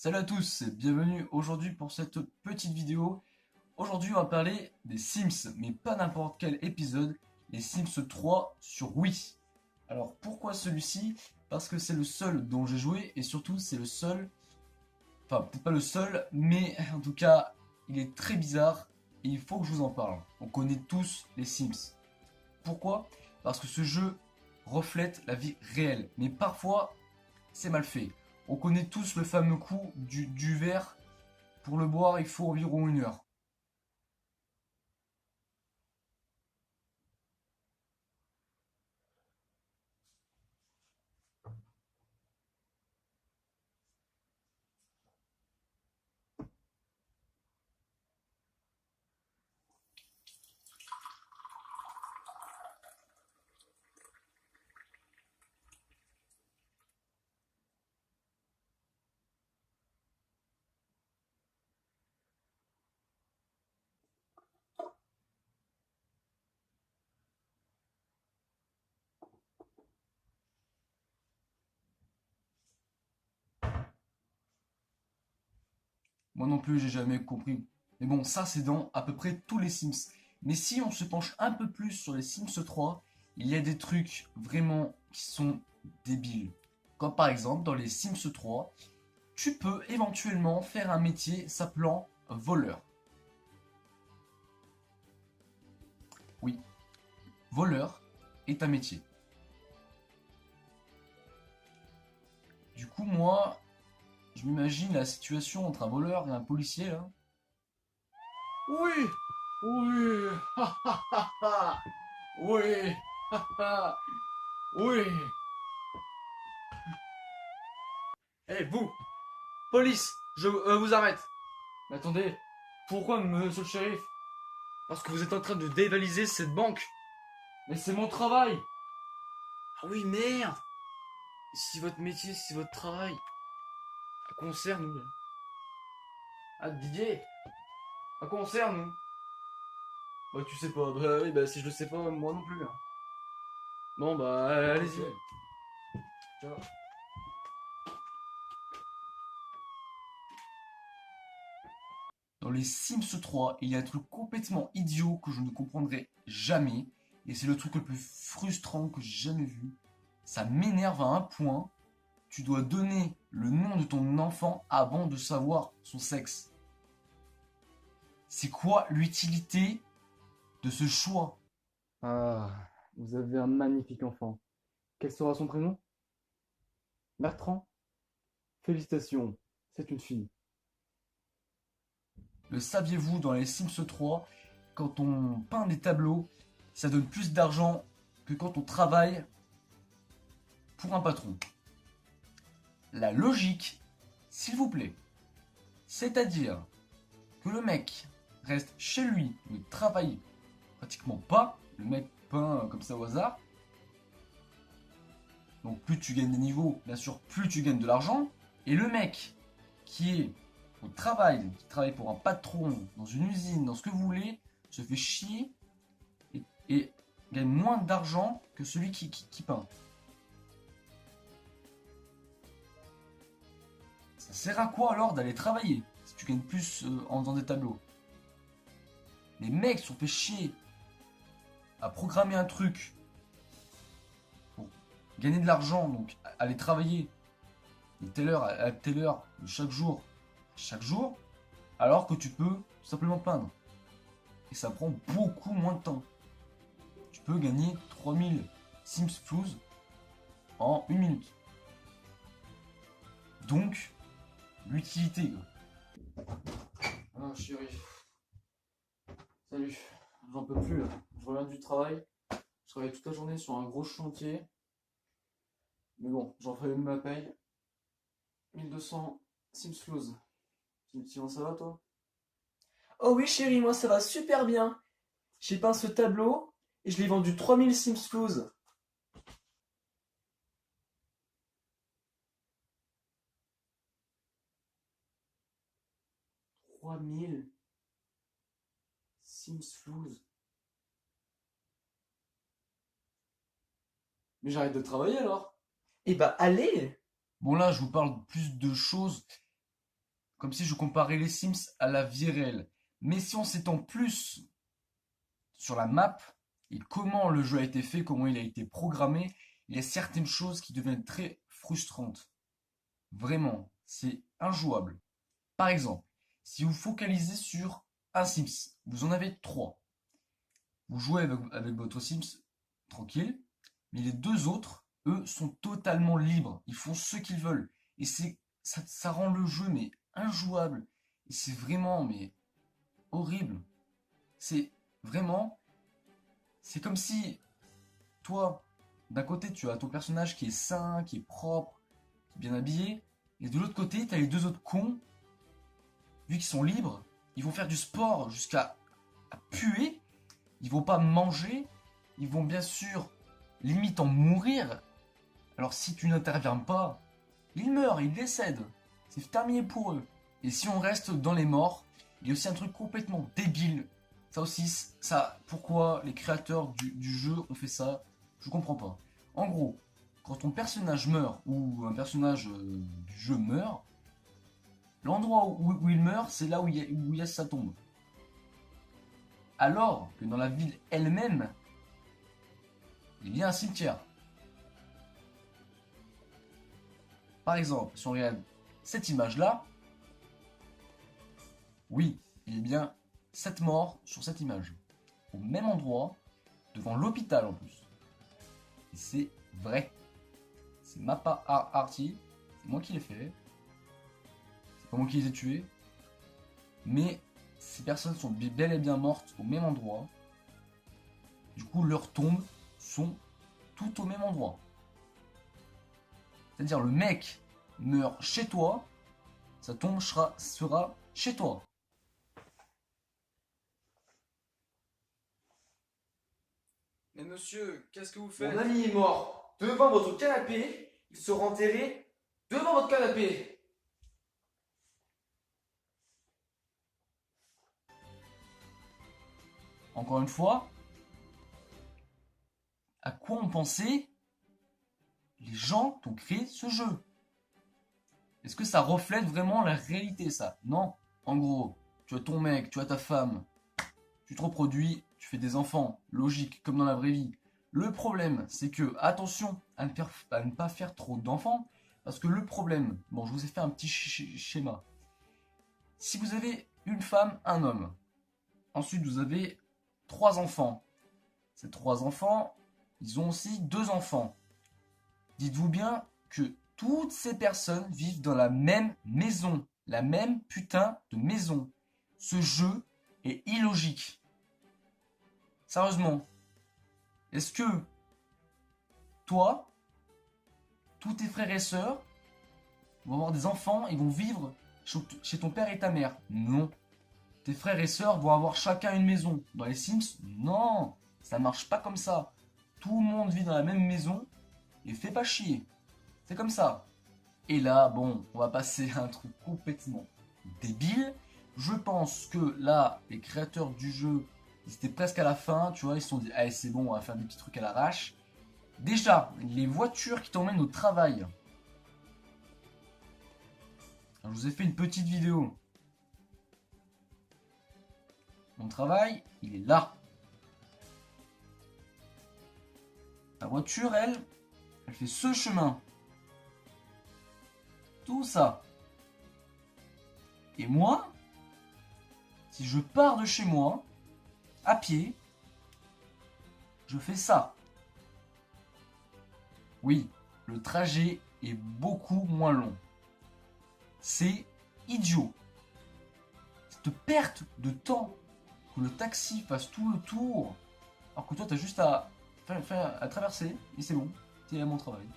Salut à tous et bienvenue aujourd'hui pour cette petite vidéo. Aujourd'hui on va parler des Sims, mais pas n'importe quel épisode, les Sims 3 sur Wii. Alors pourquoi celui-ci? Parce que c'est le seul dont j'ai joué et surtout c'est le seul, enfin peut-être pas le seul, mais en tout cas il est très bizarre et il faut que je vous en parle. On connaît tous les Sims. Pourquoi? Parce que ce jeu reflète la vie réelle, mais parfois c'est mal fait. On connaît tous le fameux coup du verre. Pour le boire, il faut environ 1 heure. Moi non plus, j'ai jamais compris. Mais bon, ça c'est dans à peu près tous les Sims. Mais si on se penche un peu plus sur les Sims 3, il y a des trucs vraiment qui sont débiles. Comme par exemple, dans les Sims 3, tu peux éventuellement faire un métier s'appelant voleur. Oui, voleur est un métier. Du coup, moi, je m'imagine la situation entre un voleur et un policier là. Oui, oui, ha, ha, ha, ha. Oui, ha, ha. Oui. Eh vous, police, je vous arrête. Mais attendez, pourquoi monsieur le shérif? Parce que vous êtes en train de dévaliser cette banque. Mais c'est mon travail. Ah oui, merde. Si votre métier, si votre travail, à quoi on sert nous là? Ah Didier, à quoi on sert nous? Bah tu sais pas, bah oui, bah si je le sais pas, moi non plus, hein. Bon bah allez-y. Ok. Ciao. Dans les Sims 3, il y a un truc complètement idiot que je ne comprendrai jamais. Et c'est le truc le plus frustrant que j'ai jamais vu. Ça m'énerve à un point. Tu dois donner le nom de ton enfant avant de savoir son sexe. C'est quoi l'utilité de ce choix? Ah, vous avez un magnifique enfant. Quel sera son prénom? Bertrand? Félicitations, c'est une fille. Le saviez-vous dans les Sims 3, quand on peint des tableaux, ça donne plus d'argent que quand on travaille pour un patron? La logique, s'il vous plaît. C'est-à-dire que le mec reste chez lui, ne travaille pratiquement pas, le mec peint comme ça au hasard. Donc plus tu gagnes des niveaux, bien sûr, plus tu gagnes de l'argent. Et le mec qui est au travail, qui travaille pour un patron, dans une usine, dans ce que vous voulez, se fait chier et gagne moins d'argent que celui qui peint. Ça sert à quoi alors d'aller travailler si tu gagnes plus en faisant des tableaux? Les mecs sont fait chier à programmer un truc pour gagner de l'argent, donc aller travailler de telle heure à telle heure, de chaque jour, alors que tu peux tout simplement peindre. Et ça prend beaucoup moins de temps. Tu peux gagner 3000 Sims Flues en 1 minute. Donc, l'utilité. Ah chérie. Salut, j'en peux plus là. Je reviens du travail. Je travaille toute la journée sur un gros chantier. Mais bon, j'en ferai une ma paye. 1200 Sims Flues. Sinon ça va toi? Oh oui chérie, moi ça va super bien. J'ai peint ce tableau et je l'ai vendu 3000 Sims Flues. 3000 Sims Flues. Mais j'arrête de travailler alors. Eh bah allez. Bon là, je vous parle plus de choses comme si je comparais les Sims à la vie réelle. Mais si on s'étend plus sur la map et comment le jeu a été fait, comment il a été programmé, il y a certaines choses qui deviennent très frustrantes. Vraiment, c'est injouable. Par exemple, si vous focalisez sur un Sims, vous en avez trois. Vous jouez avec votre Sims tranquille, mais les deux autres, eux, sont totalement libres. Ils font ce qu'ils veulent. Et ça rend le jeu mais injouable. Et c'est vraiment mais horrible. C'est vraiment, c'est comme si toi, d'un côté, tu as ton personnage qui est sain, qui est propre, qui est bien habillé, et de l'autre côté, tu as les deux autres cons, vu qu'ils sont libres, ils vont faire du sport jusqu'à puer, ils vont pas manger, ils vont bien sûr limite en mourir. Alors si tu n'interviens pas, ils meurent, ils décèdent. C'est terminé pour eux. Et si on reste dans les morts, il y a aussi un truc complètement débile. Ça aussi, pourquoi les créateurs du jeu ont fait ça, je comprends pas. En gros, quand ton personnage meurt, ou un personnage du jeu meurt, l'endroit où il meurt, c'est là où il y a sa tombe. Alors que dans la ville elle-même, il y a un cimetière. Par exemple, si on regarde cette image-là, oui, il y a bien 7 morts sur cette image. Au même endroit, devant l'hôpital en plus. Et c'est vrai. C'est Mappa Arty, c'est moi qui l'ai fait. C'est pas moi qui les ai tués. Mais ces personnes sont bel et bien mortes au même endroit. Du coup, leurs tombes sont toutes au même endroit. C'est-à-dire, le mec meurt chez toi, sa tombe sera chez toi. Mais monsieur, qu'est-ce que vous faites? Mon ami est mort devant votre canapé. Il sera enterré devant votre canapé. Encore une fois, à quoi ont pensé les gens qui ont créé ce jeu? Est-ce que ça reflète vraiment la réalité, ça? Non. En gros, tu as ton mec, tu as ta femme, tu te reproduis, tu fais des enfants, logique, comme dans la vraie vie. Le problème, c'est que, attention à ne pas faire trop d'enfants, parce que le problème, bon, je vous ai fait un petit schéma. Si vous avez une femme, un homme, ensuite vous avez 3 enfants. Ces 3 enfants, ils ont aussi 2 enfants. Dites-vous bien que toutes ces personnes vivent dans la même maison, la même putain de maison. Ce jeu est illogique. Sérieusement, est-ce que toi, tous tes frères et sœurs vont avoir des enfants et vont vivre chez ton père et ta mère? Non. Tes frères et sœurs vont avoir chacun une maison. Dans les Sims, non, ça marche pas comme ça. Tout le monde vit dans la même maison et fait pas chier. C'est comme ça. Et là, bon, on va passer à un truc complètement débile. Je pense que là, les créateurs du jeu, ils étaient presque à la fin, tu vois, ils se sont dit, allez, c'est bon, on va faire des petits trucs à l'arrache. Déjà, les voitures qui t'emmènent au travail. Alors, je vous ai fait une petite vidéo. Mon travail, il est là. La voiture, elle fait ce chemin. Tout ça. Et moi, si je pars de chez moi, à pied, je fais ça. Oui, le trajet est beaucoup moins long. C'est idiot. Cette perte de temps, que le taxi fasse tout le tour, alors que toi, t'as juste à traverser, et c'est bon, t'es à mon travail.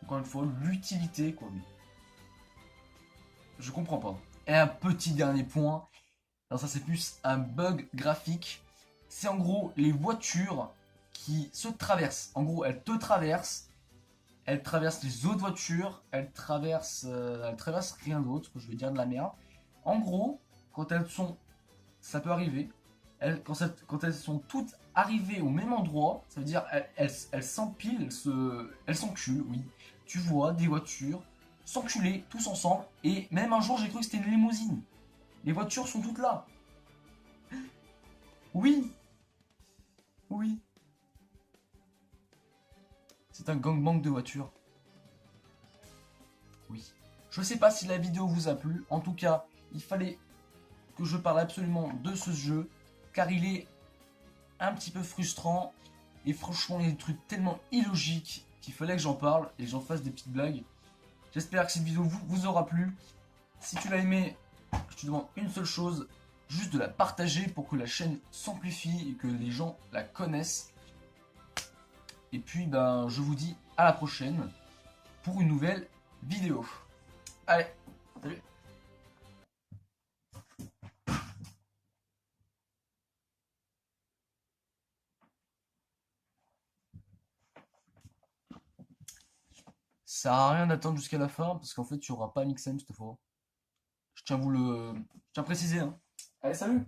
Encore une fois, l'utilité, quoi. Mais je comprends pas. Et un petit dernier point, alors ça c'est plus un bug graphique, c'est en gros les voitures qui se traversent. En gros, elles te traversent, elles traversent les autres voitures, elles traversent rien d'autre, je vais dire de la merde. En gros, quand elles sont, ça peut arriver, quand elles sont toutes arrivées au même endroit, ça veut dire elles s'empilent, elles s'enculent, oui. Tu vois des voitures s'enculer tous ensemble. Et même un jour, j'ai cru que c'était une limousine. Les voitures sont toutes là. Oui. Oui. C'est un gangbang de voitures. Oui. Je sais pas si la vidéo vous a plu. En tout cas, il fallait que je parle absolument de ce jeu. Car il est un petit peu frustrant. Et franchement, il y a des trucs tellement illogiques qu'il fallait que j'en parle et que j'en fasse des petites blagues. J'espère que cette vidéo vous aura plu. Si tu l'as aimé, je te demande une seule chose. Juste de la partager pour que la chaîne s'amplifie et que les gens la connaissent. Et puis, ben, je vous dis à la prochaine pour une nouvelle vidéo. Allez, salut! Ça sert à rien d'attendre jusqu'à la fin parce qu'en fait, tu auras pas Mixem cette fois. Je tiens à préciser, hein. Allez, salut!